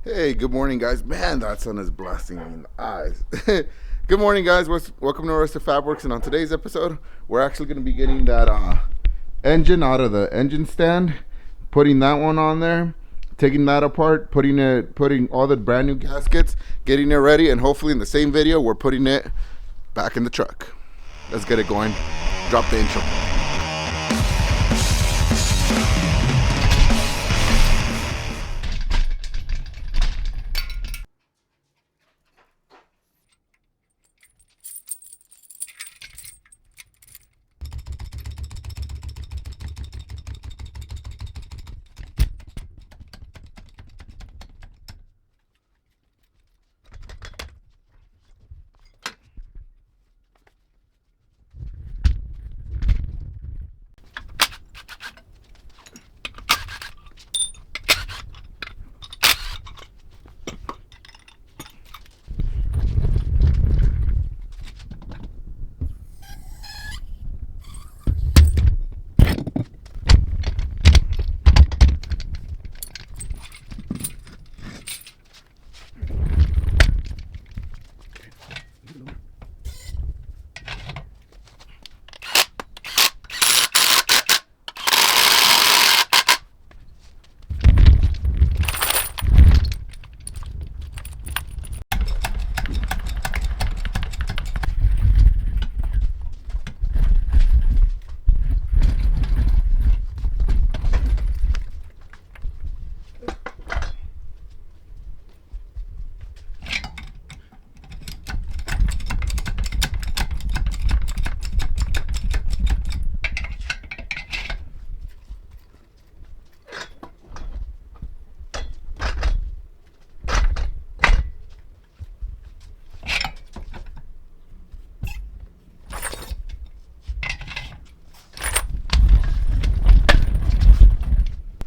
Hey, good morning, guys. Man, that sun is blasting me in the eyes. Good morning, guys. Welcome to Arrested Fabworks, and on today's episode, we're actually going to be getting that engine out of the engine stand, putting that one on there, taking that apart, putting all the brand new gaskets, getting it ready, and hopefully in the same video, we're putting it back in the truck. Let's get it going. Drop the intro.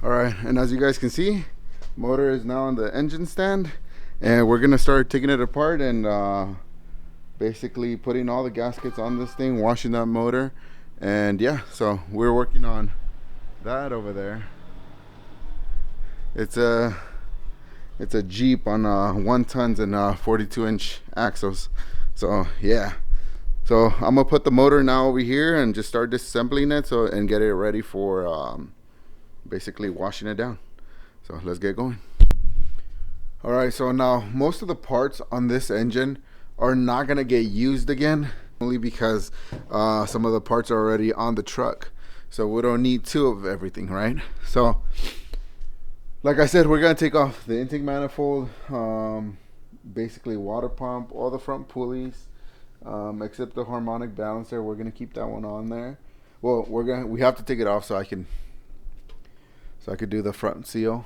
Alright, and as you guys can see, motor is now on the engine stand, and we're gonna start taking it apart and basically putting all the gaskets on this thing, washing that motor. And yeah, so we're working on that over there. It's a Jeep on 1 tons and 42-inch axles. So yeah, so I'm gonna put the motor now over here and just start disassembling it and get it ready for basically washing it down. So let's get going. All right, so now most of the parts on this engine are not gonna get used again, only because some of the parts are already on the truck, so we don't need two of everything, right? So like I said, we're gonna take off the intake manifold, basically water pump, all the front pulleys, except the harmonic balancer. We're gonna keep that one on there. Well, we have to take it off so I could do the front seal,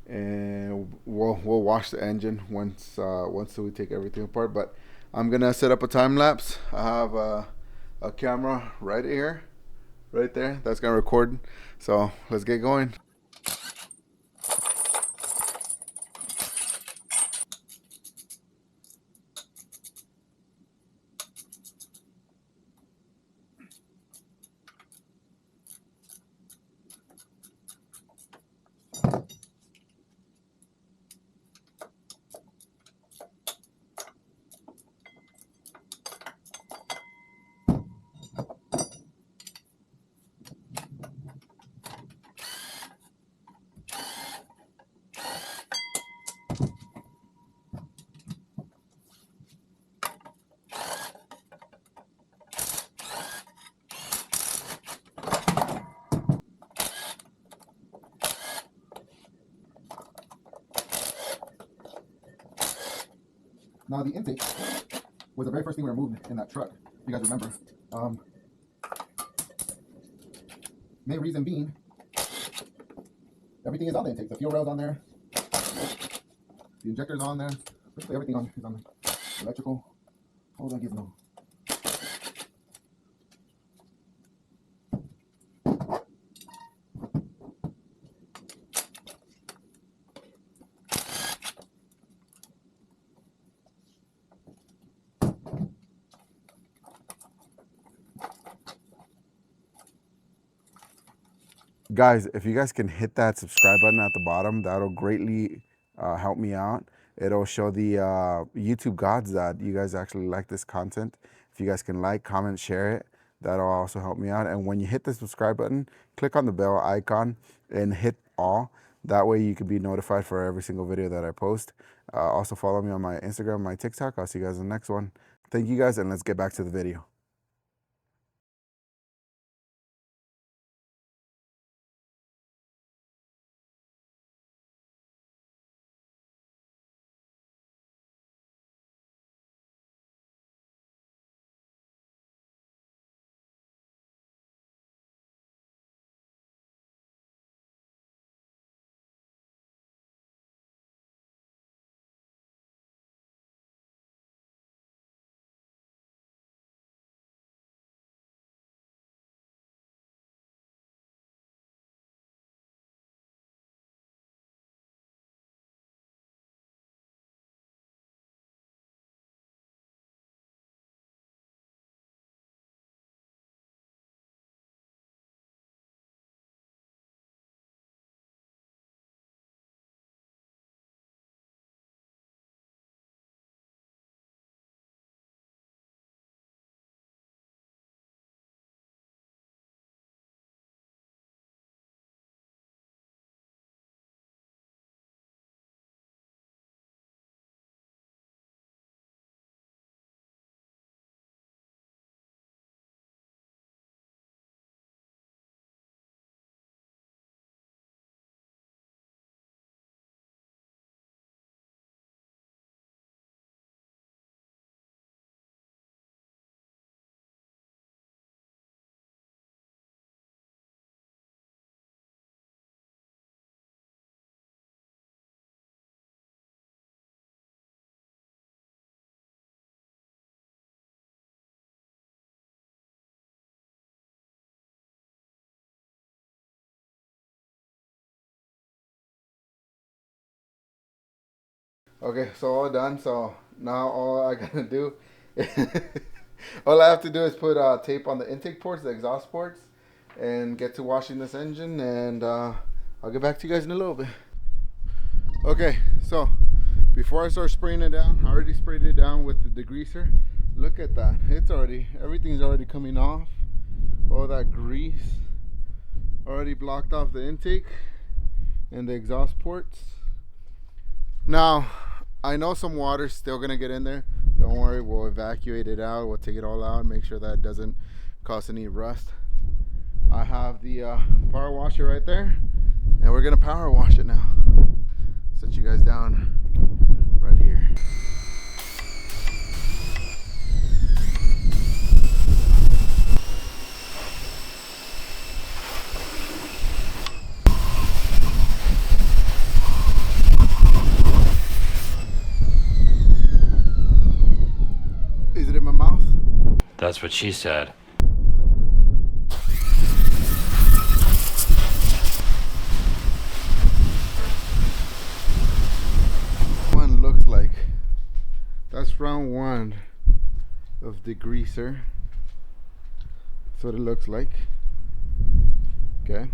and we'll wash the engine once we take everything apart. But I'm gonna set up a time lapse. I have a camera right here, right there, that's gonna record. So let's get going. Now the intake was the very first thing we removed in that truck. If you guys remember, main reason being, everything is on the intake. The fuel rail's on there, the injector's on there, basically everything is on there. Electrical. Hold on, give no. Guys, if you guys can hit that subscribe button at the bottom, that'll greatly help me out. It'll show the YouTube gods that you guys actually like this content. If you guys can like, comment, share it, that'll also help me out. And when you hit the subscribe button, click on the bell icon and hit all. That way you can be notified for every single video that I post. Also follow me on my Instagram, my TikTok. I'll see you guys in the next one. Thank you guys, and let's get back to the video. Okay, so all done. So now all I gotta do, all I have to do is put tape on the intake ports, the exhaust ports, and get to washing this engine. And I'll get back to you guys in a little bit. Okay, so before I start spraying it down, I already sprayed it down with the degreaser. Look at that. Everything's already coming off. All that grease already blocked off the intake and the exhaust ports. Now, I know some water's still gonna get in there. Don't worry, we'll evacuate it out. We'll take it all out, make sure that it doesn't cause any rust. I have the power washer right there, and we're gonna power wash it now. Set you guys down right here. Is it in my mouth? That's what she said. One looks like. That's round one of the greaser. That's what it looks like. Okay.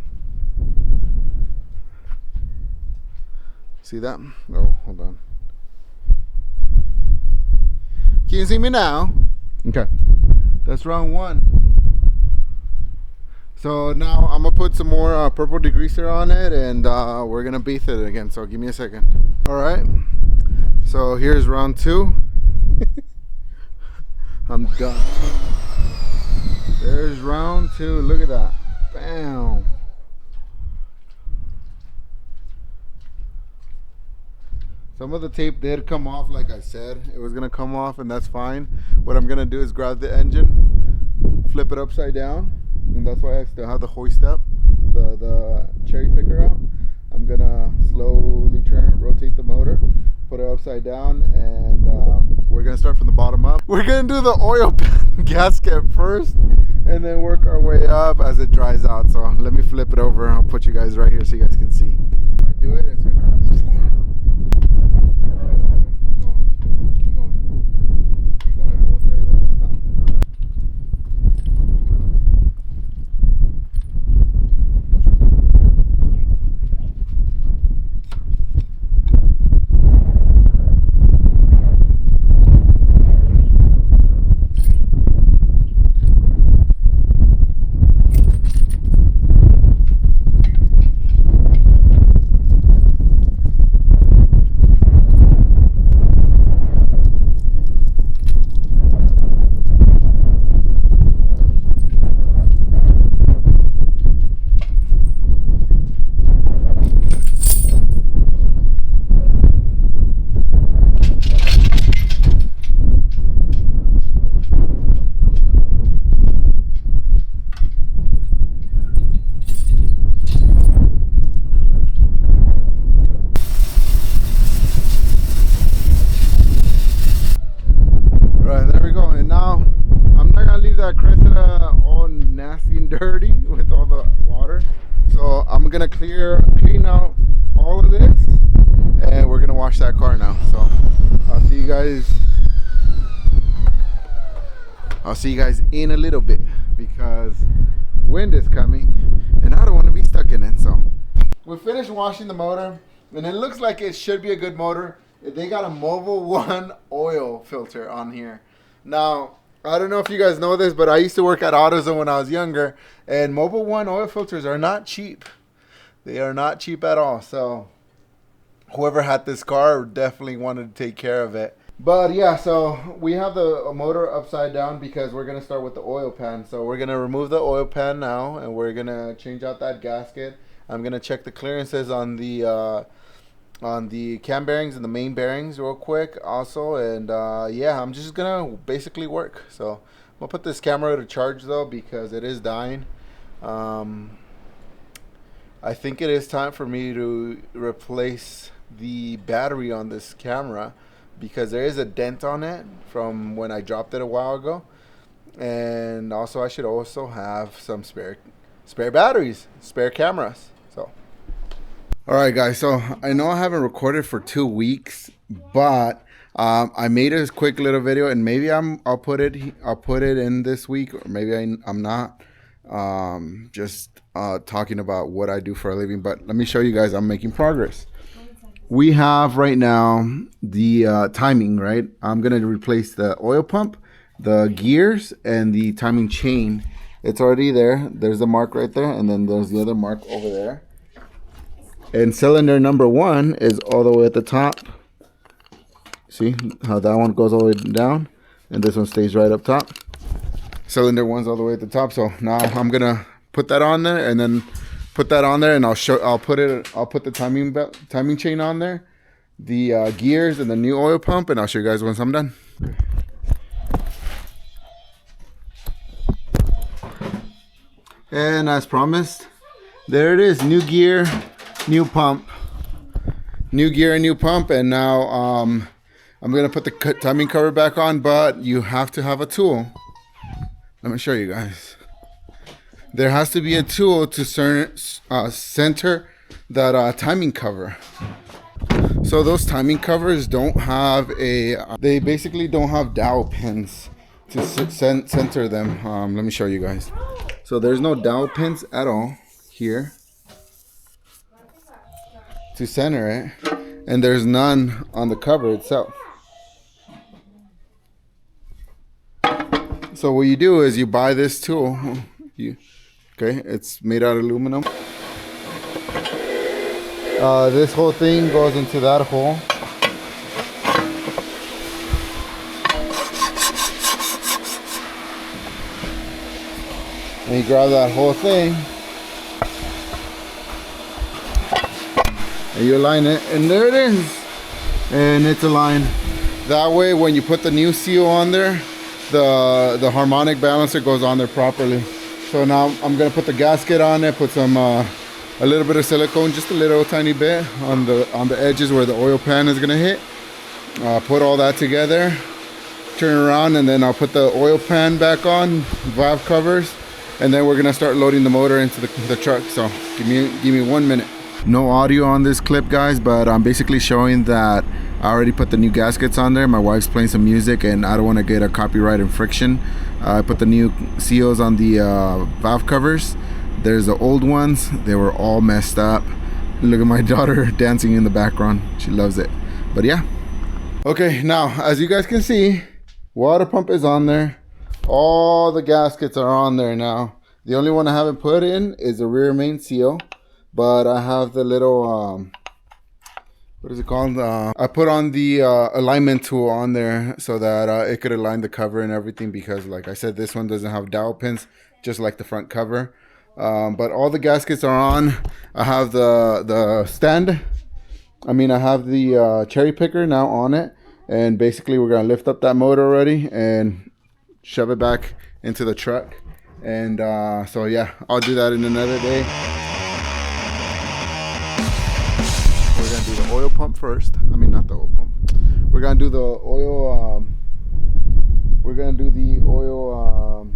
See that? Oh, hold on. Can you see me now? Okay. That's round one. So now I'm gonna put some more purple degreaser on it, and we're gonna bathe it again. So give me a second. All right. So here's round two. I'm done. There's round two. Look at that. Bam. Some of the tape did come off, like I said. It was gonna come off, and that's fine. What I'm gonna do is grab the engine, flip it upside down, and that's why I still have the hoist up, the cherry picker out. I'm gonna slowly rotate the motor, put it upside down, and we're gonna start from the bottom up. We're gonna do the oil pan gasket first, and then work our way up as it dries out. So let me flip it over. I'll put you guys right here so you guys can see. If I do it, it's gonna. clean out all of this, and we're gonna wash that car now. So I'll see you guys in a little bit because wind is coming and I don't want to be stuck in it. So we finished washing the motor and it looks like it should be a good motor. They got a Mobil 1 oil filter on here. Now I don't know if you guys know this, but I used to work at AutoZone when I was younger, and Mobil 1 oil filters are not cheap. They are not cheap at all. So whoever had this car definitely wanted to take care of it. But yeah, so we have the motor upside down because we're going to start with the oil pan. So we're going to remove the oil pan now, and we're going to change out that gasket. I'm going to check the clearances on the cam bearings and the main bearings real quick also. And yeah, I'm just going to basically work. So I'm going to put this camera to charge though because it is dying. I think it is time for me to replace the battery on this camera because there is a dent on it from when I dropped it a while ago. And also I should also have some spare batteries, spare cameras. So all right guys, so I know I haven't recorded for 2 weeks, but I made a quick little video, and maybe I'll put it in this week, or maybe I'm not. Just talking about what I do for a living, but let me show you guys I'm making progress. We have right now the timing, right? I'm gonna replace the oil pump, the gears, and the timing chain. It's already there. There's a mark right there, and then there's the other mark over there. And cylinder number 1 is all the way at the top. See how that one goes all the way down, and this one stays right up top. Cylinder 1's all the way at the top. So now I'm gonna put that on there, and then put that on there, and I'll put the timing chain on there, the gears, and the new oil pump, and I'll show you guys once I'm done. And as promised, there it is, new gear, new pump. New gear and new pump. And now I'm gonna put the timing cover back on, but you have to have a tool. Let me show you guys. There has to be a tool to center that timing cover. So those timing covers don't have they basically don't have dowel pins to center them. Let me show you guys. So there's no dowel pins at all here to center it, and there's none on the cover itself. So what you do is you buy this tool. Okay, it's made out of aluminum. This whole thing goes into that hole. And you grab that whole thing and you align it, and there it is. And it's aligned. That way when you put the new seal on there, the harmonic balancer goes on there properly. So now I'm gonna put the gasket on it, put some a little bit of silicone, just a little tiny bit on the edges where the oil pan is gonna hit. Put all that together, turn around, and then I'll put the oil pan back on, valve covers, and then we're gonna start loading the motor into the truck. So give me 1 minute. No audio on this clip, guys, but I'm basically showing that I already put the new gaskets on there. My wife's playing some music and I don't want to get a copyright infraction. I put the new seals on the valve covers. There's the old ones. They were all messed up. Look at my daughter dancing in the background. She loves it. But yeah. Okay, now as you guys can see, water pump is on there. All the gaskets are on there now. The only one I haven't put in is the rear main seal. But I have the little, what is it called? I put on the alignment tool on there so that it could align the cover and everything, because like I said, this one doesn't have dowel pins, just like the front cover. But all the gaskets are on. I have the stand. I have the cherry picker now on it. And basically we're going to lift up that motor already and shove it back into the truck. And so yeah, I'll do that in another day. We're gonna do the oil pump first. Not the oil pump. We're gonna do the oil. We're gonna do the oil